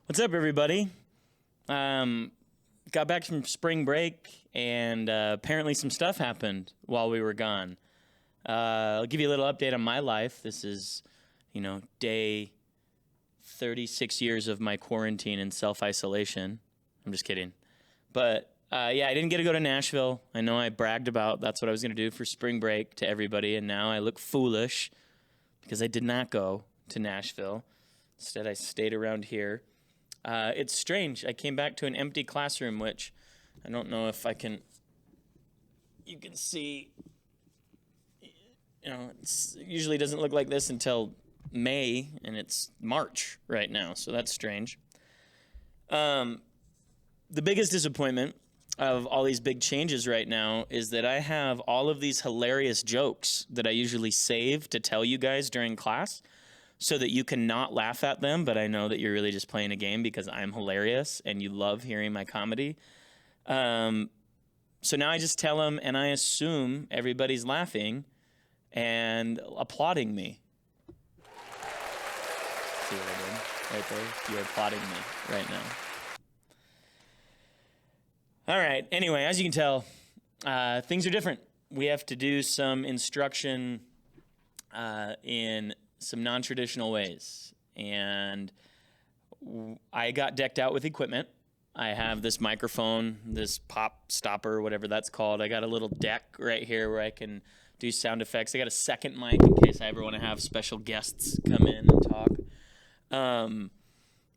What's up, everybody? Got back from spring break, and apparently some stuff happened while we were gone. I'll give you a little update on my life. This is, day 36 years of my quarantine and self-isolation. I'm just kidding. But, I didn't get to go to Nashville. I know I bragged about that's what I was going to do for spring break to everybody, and now I look foolish because I did not go to Nashville. Instead, I stayed around here. It's strange. I came back to an empty classroom, which I don't know if you can see, it usually doesn't look like this until May, and it's March right now, so that's strange. The biggest disappointment of all these big changes right now is that I have all of these hilarious jokes that I usually save to tell you guys during class, so that you can not laugh at them, but I know that you're really just playing a game because I'm hilarious and you love hearing my comedy. So now I just tell them, and I assume everybody's laughing and applauding me. See what I did right there? You're applauding me right now. All right. Anyway, as you can tell, things are different. We have to do some instruction in some non-traditional ways, and I got decked out with equipment. I have this microphone, this pop stopper, whatever that's called. I got a little deck right here where I can do sound effects. I got a second mic in case I ever want to have special guests come in and talk.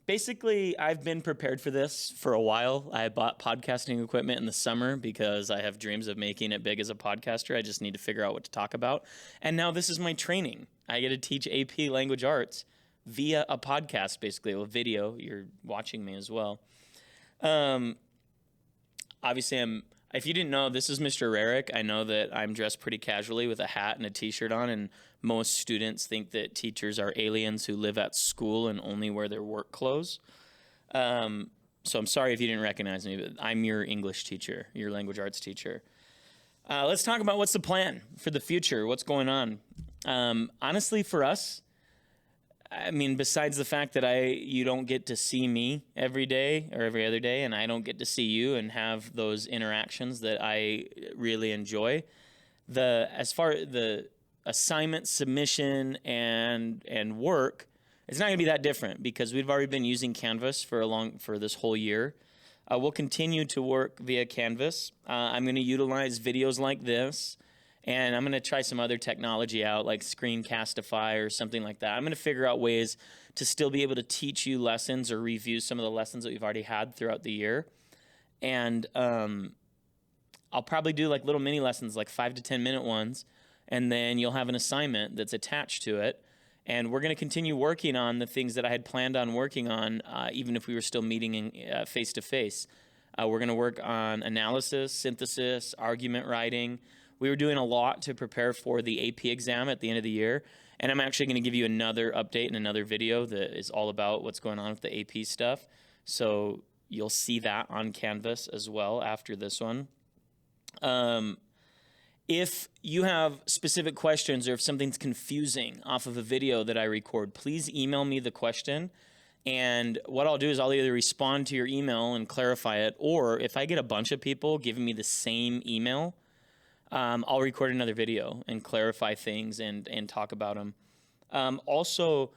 Basically, I've been prepared for this for a while. I bought podcasting equipment in the summer because I have dreams of making it big as a podcaster. I just need to figure out what to talk about. And now this is my training. I get to teach AP language arts via a podcast, basically, a video. You're watching me as well. Obviously, if you didn't know, this is Mr. Rarick. I know that I'm dressed pretty casually with a hat and a t-shirt on, and most students think that teachers are aliens who live at school and only wear their work clothes. So I'm sorry if you didn't recognize me, but I'm your English teacher, your language arts teacher. Let's talk about what's the plan for the future, what's going on. Honestly, for us, besides the fact that you don't get to see me every day or every other day, and I don't get to see you and have those interactions that I really enjoy, as far as the assignment submission and work, it's not going to be that different because we've already been using Canvas for this whole year. We'll continue to work via Canvas. I'm going to utilize videos like this. And I'm going to try some other technology out, like Screencastify or something like that. I'm going to figure out ways to still be able to teach you lessons or review some of the lessons that we've already had throughout the year. And I'll probably do like little mini lessons, like 5 to 10 minute ones. And then you'll have an assignment that's attached to it. And we're going to continue working on the things that I had planned on working on, even if we were still meeting face-to-face. We're going to work on analysis, synthesis, argument writing. We were doing a lot to prepare for the AP exam at the end of the year, and I'm actually going to give you another update in another video that is all about what's going on with the AP stuff. So you'll see that on Canvas as well after this one. If you have specific questions or if something's confusing off of a video that I record, please email me the question. And what I'll do is I'll either respond to your email and clarify it, or if I get a bunch of people giving me the same email, I'll record another video and clarify things and talk about them. Also,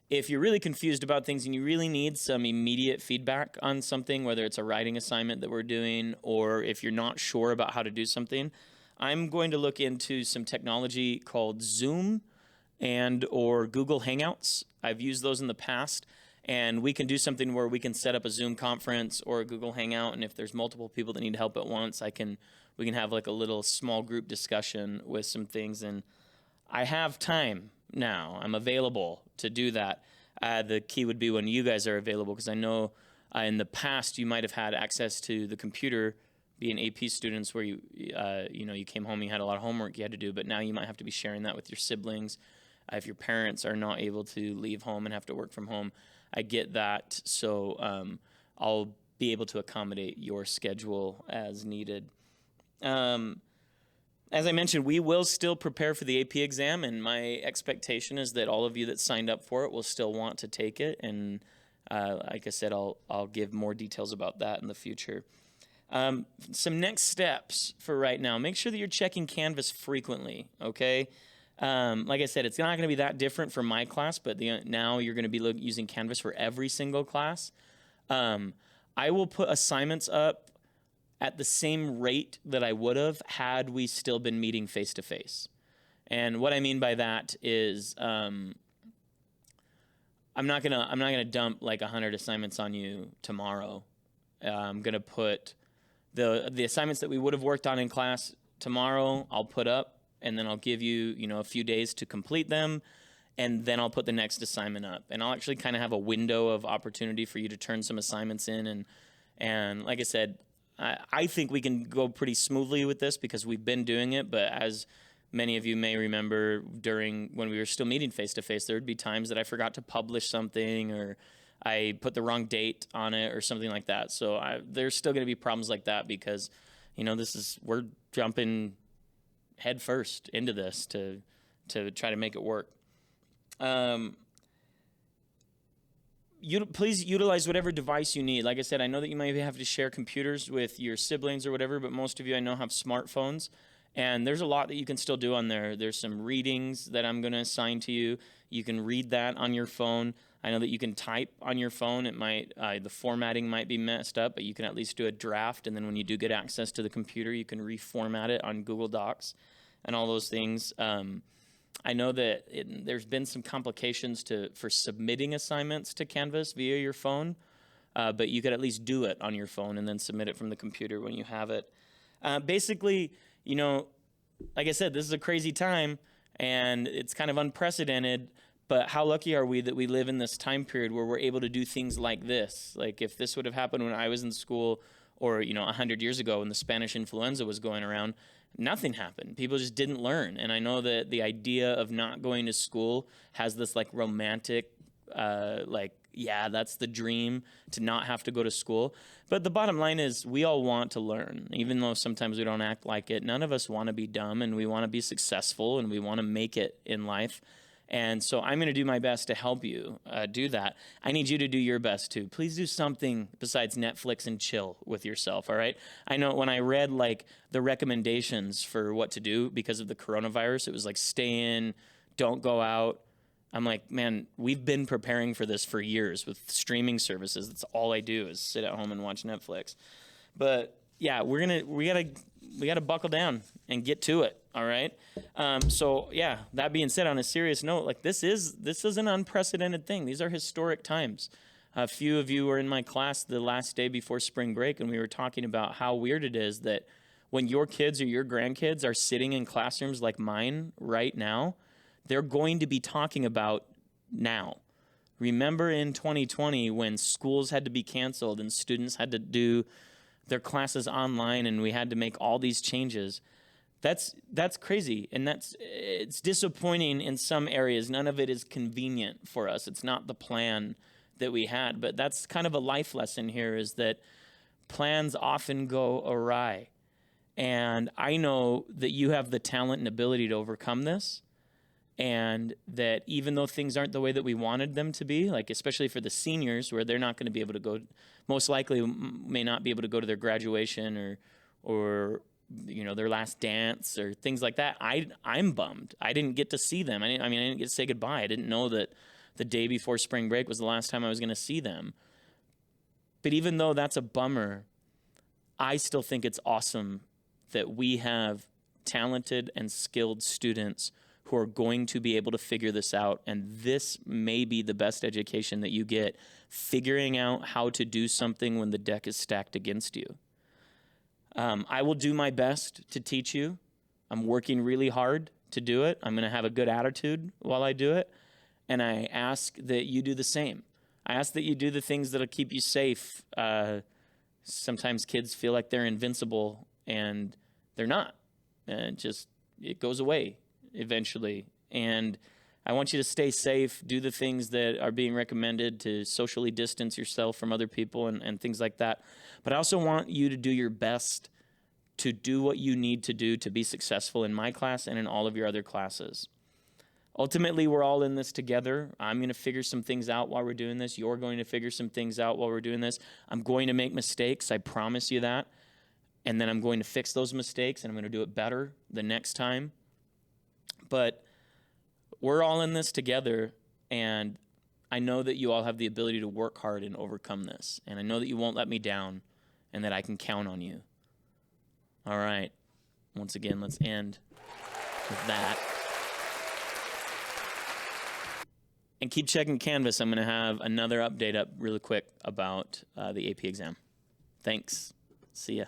if you're really confused about things and you really need some immediate feedback on something, whether it's a writing assignment that we're doing or if you're not sure about how to do something, I'm going to look into some technology called Zoom or Google Hangouts. I've used those in the past, and we can do something where we can set up a Zoom conference or a Google Hangout, and if there's multiple people that need help at once, we can have like a little small group discussion with some things, and I have time now. I'm available to do that. The key would be when you guys are available, because I know in the past you might have had access to the computer, being AP students, where you came home, you had a lot of homework you had to do, but now you might have to be sharing that with your siblings. If your parents are not able to leave home and have to work from home, I get that. So I'll be able to accommodate your schedule as needed. As I mentioned, we will still prepare for the AP exam, and my expectation is that all of you that signed up for it will still want to take it, and Like I said, I'll give more details about that in the future. Some next steps for right now. Make sure that you're checking Canvas frequently, okay? Like I said, it's not going to be that different for my class, but now you're going to be using Canvas for every single class. I will put assignments up at the same rate that I would have had we still been meeting face-to-face. And what I mean by that is I'm not gonna dump like 100 assignments on you tomorrow. I'm gonna put the assignments that we would have worked on in class tomorrow, I'll put up, and then I'll give you, a few days to complete them, and then I'll put the next assignment up. And I'll actually kind of have a window of opportunity for you to turn some assignments in. And like I said, I think we can go pretty smoothly with this because we've been doing it, but as many of you may remember, when we were still meeting face-to-face, there would be times that I forgot to publish something, or I put the wrong date on it or something like that. So there's still going to be problems like that because, we're jumping head first into this to try to make it work. Please utilize whatever device you need. Like I said, I know that you might have to share computers with your siblings or whatever, but most of you I know have smartphones. And there's a lot that you can still do on there. There's some readings that I'm going to assign to you. You can read that on your phone. I know that you can type on your phone. It might the formatting might be messed up, but you can at least do a draft. And then when you do get access to the computer, you can reformat it on Google Docs and all those things. I know that there's been some complications for submitting assignments to Canvas via your phone, but you could at least do it on your phone and then submit it from the computer when you have it. Basically, like I said, this is a crazy time and it's kind of unprecedented, but how lucky are we that we live in this time period where we're able to do things like this? Like if this would have happened when I was in school or, 100 years ago when the Spanish influenza was going around, nothing happened. People just didn't learn. And I know that the idea of not going to school has this like romantic, yeah, that's the dream, to not have to go to school. But the bottom line is we all want to learn, even though sometimes we don't act like it. None of us want to be dumb, and we want to be successful, and we want to make it in life. And so I'm going to do my best to help you do that. I need you to do your best too. Please do something besides Netflix and chill with yourself, all right? I know when I read like the recommendations for what to do because of the coronavirus, it was like stay in, don't go out. I'm like, man, we've been preparing for this for years with streaming services. That's all I do is sit at home and watch Netflix. But yeah, we gotta buckle down and get to it. All right. So yeah, that being said, on a serious note, like this is an unprecedented thing. These are historic times. A few of you were in my class the last day before spring break, and we were talking about how weird it is that when your kids or your grandkids are sitting in classrooms like mine right now, they're going to be talking about now. Remember in 2020 when schools had to be canceled and students had to do their classes online and we had to make all these changes. That's crazy, and it's disappointing in some areas. None of it is convenient for us. It's not the plan that we had, but that's kind of a life lesson here, is that plans often go awry. And I know that you have the talent and ability to overcome this, and that even though things aren't the way that we wanted them to be, like especially for the seniors where they're not going to be able to go, most likely may not be able to go to their graduation or their last dance or things like that. I'm bummed. I didn't get to see them. I didn't get to say goodbye. I didn't know that the day before spring break was the last time I was going to see them. But even though that's a bummer, I still think it's awesome that we have talented and skilled students who are going to be able to figure this out. And this may be the best education that you get, figuring out how to do something when the deck is stacked against you. I will do my best to teach you. I'm working really hard to do it. I'm going to have a good attitude while I do it. And I ask that you do the same. I ask that you do the things that'll keep you safe. Sometimes kids feel like they're invincible, and they're not. And it goes away eventually. And I want you to stay safe, do the things that are being recommended to socially distance yourself from other people and things like that. But I also want you to do your best to do what you need to do to be successful in my class and in all of your other classes. Ultimately, we're all in this together. I'm going to figure some things out while we're doing this. You're going to figure some things out while we're doing this. I'm going to make mistakes. I promise you that. And then I'm going to fix those mistakes, and I'm going to do it better the next time. But we're all in this together, and I know that you all have the ability to work hard and overcome this. And I know that you won't let me down and that I can count on you. All right. Once again, let's end with that. And keep checking Canvas. I'm going to have another update up really quick about the AP exam. Thanks. See ya.